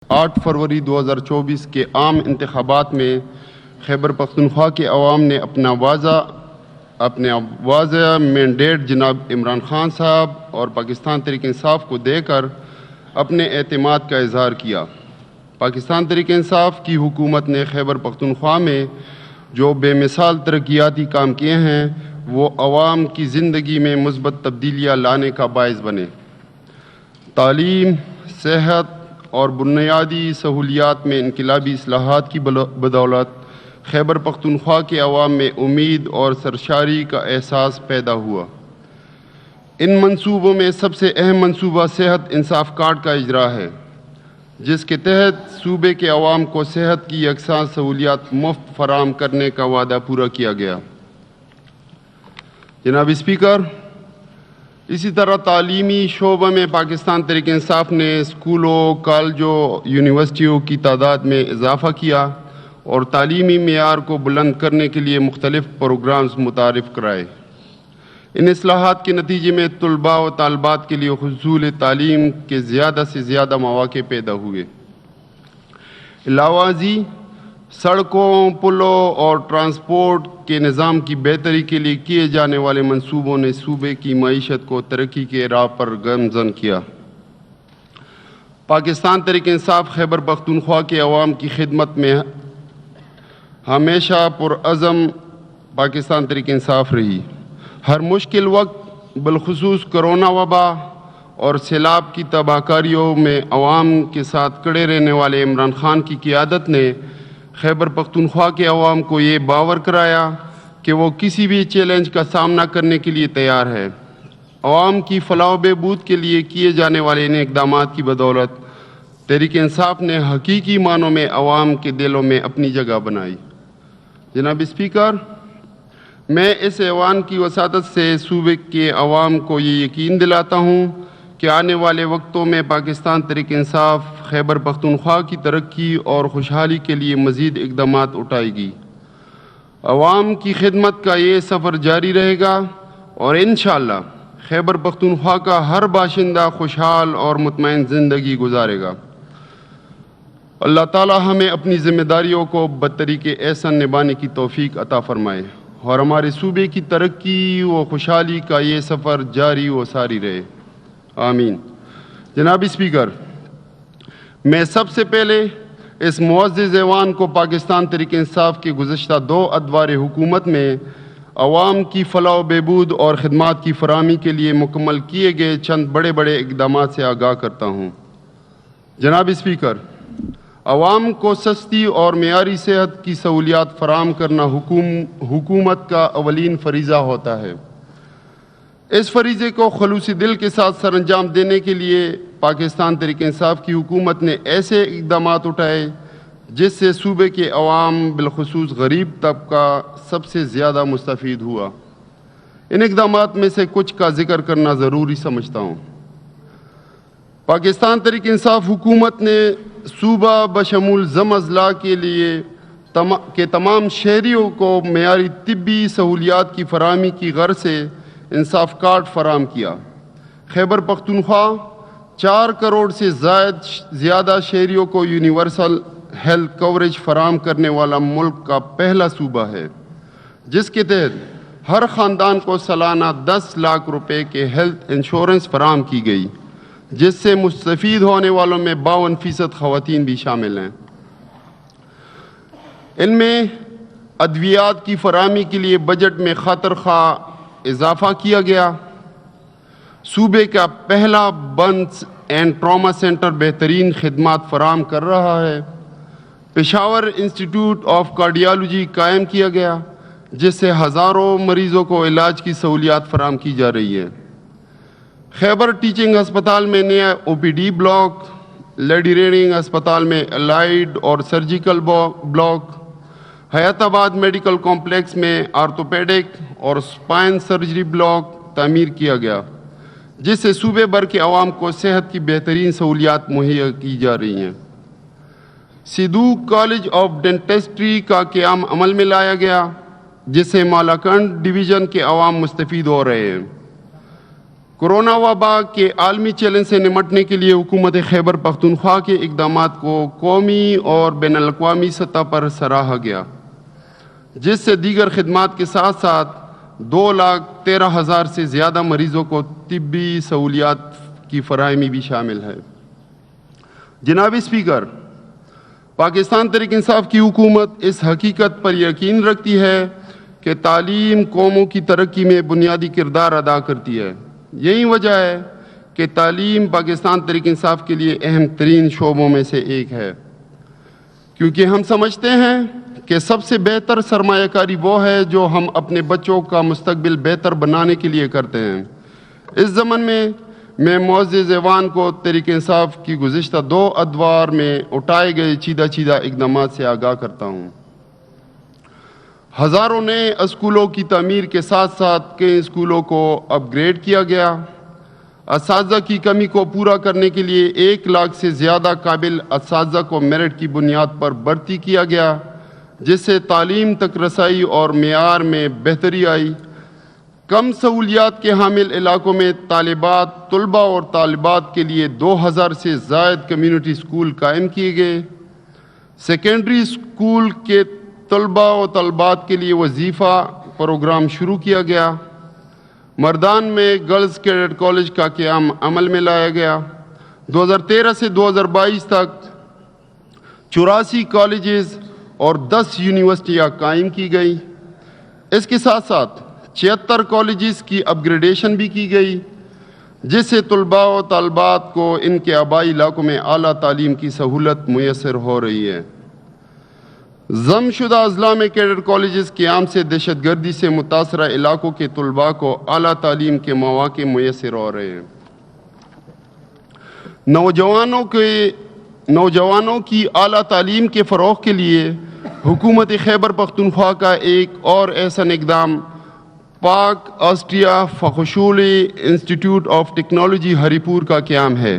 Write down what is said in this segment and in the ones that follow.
8 फरवरी 2024 के आम इंतखाबात में खैबर पख्तूनख्वा के अवाम ने अपने वाज़ह मैंडेट जनाब इमरान खान साहब और पाकिस्तान तहरीक इंसाफ को देकर अपने एतमाद का इजहार किया। पाकिस्तान तहरीक इंसाफ की हुकूमत ने खैबर पख्तूनख्वा में जो बेमिसाल तरक्याती काम किए हैं वो अवाम की ज़िंदगी में मुस्बत तब्दीलियाँ लाने का बाइस बने। तालीम, सेहत और बुनियादी सहूलियात में इनकलाबी इस्लाहात की बदौलत खैबर पख्तूनख्वा के अवाम में उम्मीद और सरशारी का एहसास पैदा हुआ। इन मंसूबों में सबसे अहम मंसूबा सेहत इंसाफ कार्ड का इजरा है, जिसके तहत सूबे के अवाम को सेहत की यकसां सहूलियात मुफ्त फराहम करने का वादा पूरा किया गया। जनाब स्पीकर, इसी तरह तालीमी शोबे में पाकिस्तान तहरीक इंसाफ ने स्कूलों, कॉलेजों, यूनिवर्सिटियों की तादाद में इजाफ़ा किया और तालीमी मेयार को बुलंद करने के लिए मुख्तलिफ़ प्रोग्राम्स मुतारिफ़ कराए। इन इस्लाहात के नतीजे में तलबा व तालबात के लिए हुसूल तालीम के ज़्यादा से ज़्यादा मौक़े पैदा हुए। इलावाजी सड़कों, पुलों और ट्रांसपोर्ट के निज़ाम की बेहतरी के लिए किए जाने वाले मंसूबों ने सूबे की मईशत को तरक्की के राह पर गामज़न किया। पाकिस्तान तहरीक इंसाफ खैबर पख्तूनख्वा के अवाम की खिदमत में हमेशा पुरअज़म पाकिस्तान तहरीक इंसाफ रही। हर मुश्किल वक्त बिलखुसूस कोरोना वबा और सैलाब की तबाहकारियों में अवाम के साथ खड़े रहने वाले इमरान खान की क़ियादत ने खैबर पख्तूनख्वा के अवाम को ये बावर कराया कि वो किसी भी चैलेंज का सामना करने के लिए तैयार है। अवाम की फलाह बहबूद के लिए किए जाने वाले इन इक़दामात की बदौलत तहरीक इंसाफ ने हकीकी मानों में अवाम के दिलों में अपनी जगह बनाई। जनाब स्पीकर, मैं इस ऐवान की वसादत से सूबे के अवाम को ये यकीन दिलाता हूँ कि आने वाले वक्तों में पाकिस्तान तहरीक इंसाफ खैबर पख्तूनख्वा की तरक्की और खुशहाली के लिए मज़ीद इक़दामात उठाएगी। अवाम की खिदमत का ये सफ़र जारी रहेगा और इंशाअल्लाह खैबर पख्तूनख्वा का हर बाशिंदा खुशहाल और मुतमईन ज़िंदगी गुजारेगा। अल्लाह ताला हमें अपनी ज़िम्मेदारियों को बतरीके एहसन निभाने की तौफ़ीक अता फ़रमाए और हमारे सूबे की तरक्की व खुशहाली का ये सफ़र जारी व सारी रहे। आमीन। जनाब स्पीकर, मैं सबसे पहले इस मुअज़्ज़िज़ ऐवान को पाकिस्तान तहरीक इंसाफ की गुज़श्ता 2 अदवार हुकूमत में अवाम की फलाह बहबूद और ख़िदमात की फराहमी के लिए मुकम्मल किए गए चंद बड़े बड़े इक़दामात से आगाह करता हूँ। जनाब स्पीकर, अवाम को सस्ती और मेयारी सेहत की सहूलियात फराहम करना हुकूमत का अवलीन फ़रीज़ा होता है। इस फरीज़े को खलूसी दिल के साथ सरअंजाम देने के लिए पाकिस्तान तहरीक इंसाफ की हुकूमत ने ऐसे इक़दामात उठाए जिससे सूबे के अवाम बिलखुसूस गरीब तबका सबसे ज़्यादा मुस्तफ़ीद हुआ। इन इक़दामात में से कुछ का ज़िक्र करना ज़रूरी समझता हूँ। पाकिस्तान तहरीक इंसाफ हुकूमत ने सूबा बशमूल ज़म अज़ला के लिए तमाम शहरियों को मेयारी तिब्बी सहूलियात की फराहमी की गर्ज से इंसाफ कार्ड फराहम किया। खैबर पख्तूनख्वा 4 करोड़ से ज़्यादा शहरियों को यूनिवर्सल हेल्थ कवरेज फराहम करने वाला मुल्क का पहला सूबा है, जिसके तहत हर ख़ानदान को सालाना 10 लाख रुपए के हेल्थ इंश्योरेंस फराहम की गई, जिससे मुस्तफ़ीद होने वालों में 52% ख़वातीन भी शामिल हैं। इनमें अद्वियात की फराहमी के लिए बजट में खातर खा इजाफ़ा किया गया। सूबे का पहला बर्न्स एंड ट्रॉमा सेंटर बेहतरीन खिदमात फराहम कर रहा है। पेशावर इंस्टीट्यूट ऑफ कार्डियोलॉजी कायम किया गया, जिससे हज़ारों मरीज़ों को इलाज की सहूलियात फराहम की जा रही है। खैबर टीचिंग अस्पताल में नया OPD ब्लॉक, लेडी रेडिंग अस्पताल में अलाइड और surgical block, Hayatabad medical complex में आर्थोपेडिक और स्पाइन सर्जरी ब्लॉक तामीर किया गया, जिससे सूबे भर के अवाम को सेहत की बेहतरीन सहूलियात मुहैया की जा रही हैं। सिद्धू कॉलेज ऑफ डेंटिस्ट्री का क़याम अमल में लाया गया, जिससे मालाकंड डिवीज़न के अवाम मुस्तफ़ीद हो रहे हैं। کورونا وبا کے عالمی چیلنج سے نمٹنے کے لیے حکومت خیبر پختونخوا کے اقدامات کو قومی اور بین الاقوامی سطح پر سراہا گیا، جس سے دیگر خدمات کے ساتھ ساتھ 2,13,000 سے زیادہ مریضوں کو طبی سہولیات کی فراہمی بھی شامل ہے۔ جناب اسپیکر، پاکستان تحریک انصاف کی حکومت اس حقیقت پر یقین رکھتی ہے کہ تعلیم قوموں کی ترقی میں بنیادی کردار ادا کرتی ہے۔ یہی وجہ ہے کہ تعلیم پاکستان تحریک انصاف کے لیے اہم ترین شعبوں میں سے ایک ہے، کیونکہ ہم سمجھتے ہیں کہ سب سے بہتر سرمایہ کاری وہ ہے جو ہم اپنے بچوں کا مستقبل بہتر بنانے کے لیے کرتے ہیں۔ اس ضمن میں معزز ایوان کو تحریک انصاف کی گزشتہ 2 ادوار میں اٹھائے گئے چیدہ اقدامات سے آگاہ کرتا ہوں۔ ہزاروں نئے اسکولوں کی تعمیر کے ساتھ ساتھ کئی اسکولوں کو اپ گریڈ کیا گیا۔ اساتذہ کی کمی کو پورا کرنے کے لیے 1 لاکھ سے زیادہ قابل اساتذہ کو میرٹ کی بنیاد پر بھرتی کیا گیا، جس سے تعلیم تک رسائی اور معیار میں بہتری آئی۔ کم سہولیات کے حامل علاقوں میں طلباء اور طالبات کے لیے 2000 سے زائد کمیونٹی اسکول قائم کیے گئے۔ سیکنڈری اسکول کے طلباء و طالبات کے لیے وظیفہ پروگرام شروع کیا گیا۔ مردان میں گرلز کیڈٹ کالج کا قیام عمل میں لایا گیا۔ 2013 سے 2022 تک 84 کالجز اور 10 یونیورسٹیاں قائم کی گئی۔ اس کے ساتھ ساتھ 76 کالجز کی اپ گریڈیشن بھی کی گئی، جس سے طلباء و طالبات کو ان کے آبائی علاقوں میں اعلیٰ تعلیم کی سہولت میسر ہو رہی ہے۔ ضم شدہ اضلاع میں کیڈٹ کالجز قیام سے دہشت گردی سے متاثرہ علاقوں کے طلباء کو اعلیٰ تعلیم کے مواقع میسر ہو رہے ہیں۔ نوجوانوں کی اعلیٰ تعلیم کے فروغ کے لیے حکومت خیبر پختونخوا کا ایک اور احسن اقدام پاک آسٹریا فخشولی انسٹیٹیوٹ آف ٹیکنالوجی ہری پور کا قیام ہے،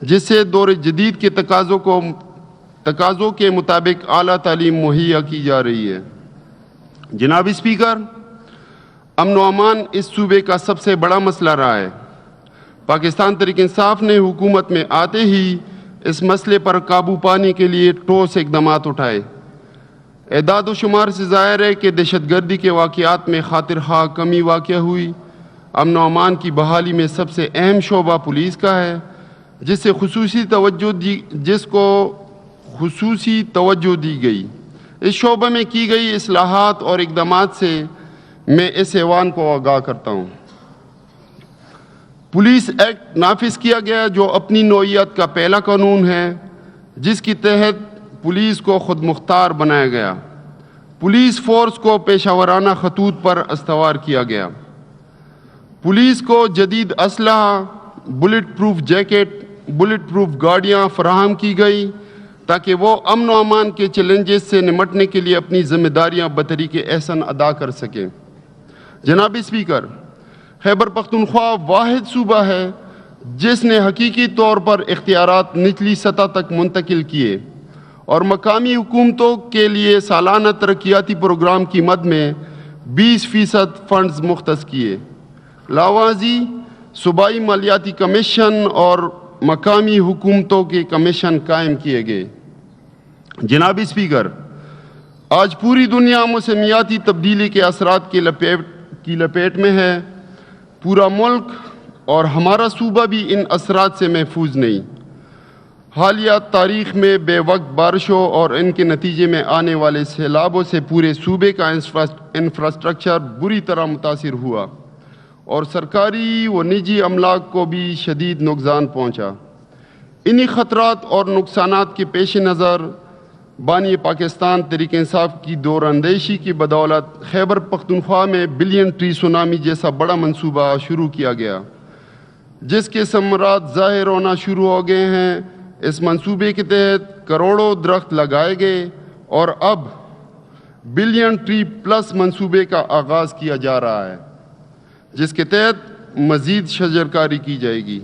جس سے دور جدید کے تقاضوں کے مطابق اعلیٰ تعلیم مہیا کی جا رہی ہے۔ جناب اسپیکر، امن و امان اس صوبے کا سب سے بڑا مسئلہ رہا ہے۔ پاکستان تحریک انصاف نے حکومت میں آتے ہی اس مسئلے پر قابو پانے کے لیے ٹھوس اقدامات اٹھائے۔ اعداد و شمار سے ظاہر ہے کہ دہشت گردی کے واقعات میں خاطر خواہ کمی واقع ہوئی۔ امن و امان کی بحالی میں سب سے اہم شعبہ پولیس کا ہے، جس کو خصوصی توجہ دی گئی۔ اس شعبے میں کی گئی اصلاحات اور اقدامات سے میں اس ایوان کو آگاہ کرتا ہوں۔ پولیس ایکٹ نافذ کیا گیا، جو اپنی نوعیت کا پہلا قانون ہے جس کے تحت پولیس کو خود مختار بنایا گیا۔ پولیس فورس کو پیشہ ورانہ خطوط پر استوار کیا گیا۔ پولیس کو جدید اسلحہ، bullet proof jacket, bullet proof گاڑیاں فراہم کی گئی تاکہ وہ امن و امان کے چیلنجز سے نمٹنے کے لیے اپنی ذمہ داریاں بطریق احسن ادا کر سکیں۔ جناب اسپیکر، خیبر پختونخوا واحد صوبہ ہے جس نے حقیقی طور پر اختیارات نچلی سطح تک منتقل کیے اور مقامی حکومتوں کے لیے سالانہ ترقیاتی پروگرام کی مد میں 20% فنڈز مختص کیے۔ لاوازی صوبائی مالیاتی کمیشن اور مقامی حکومتوں کے کمیشن قائم کیے گئے۔ جناب اسپیکر، آج پوری دنیا موسمیاتی تبدیلی کے اثرات کی لپیٹ میں ہے۔ پورا ملک اور ہمارا صوبہ بھی ان اثرات سے محفوظ نہیں۔ حالیہ تاریخ میں بے وقت بارشوں اور ان کے نتیجے میں آنے والے سیلابوں سے پورے صوبے کا انفراسٹرکچر بری طرح متاثر ہوا اور سرکاری و نجی املاک کو بھی شدید نقصان پہنچا۔ انہی خطرات اور نقصانات کے پیش نظر بانی پاکستان تحریک انصاف کی دور اندیشی کی بدولت خیبر پختونخوا میں بلین ٹری سونامی جیسا بڑا منصوبہ شروع کیا گیا، جس کے ثمرات ظاہر ہونا شروع ہو گئے ہیں۔ اس منصوبے کے تحت کروڑوں درخت لگائے گئے اور اب بلین ٹری پلس منصوبے کا آغاز کیا جا رہا ہے، جس کے تحت مزید شجرکاری کی جائے گی۔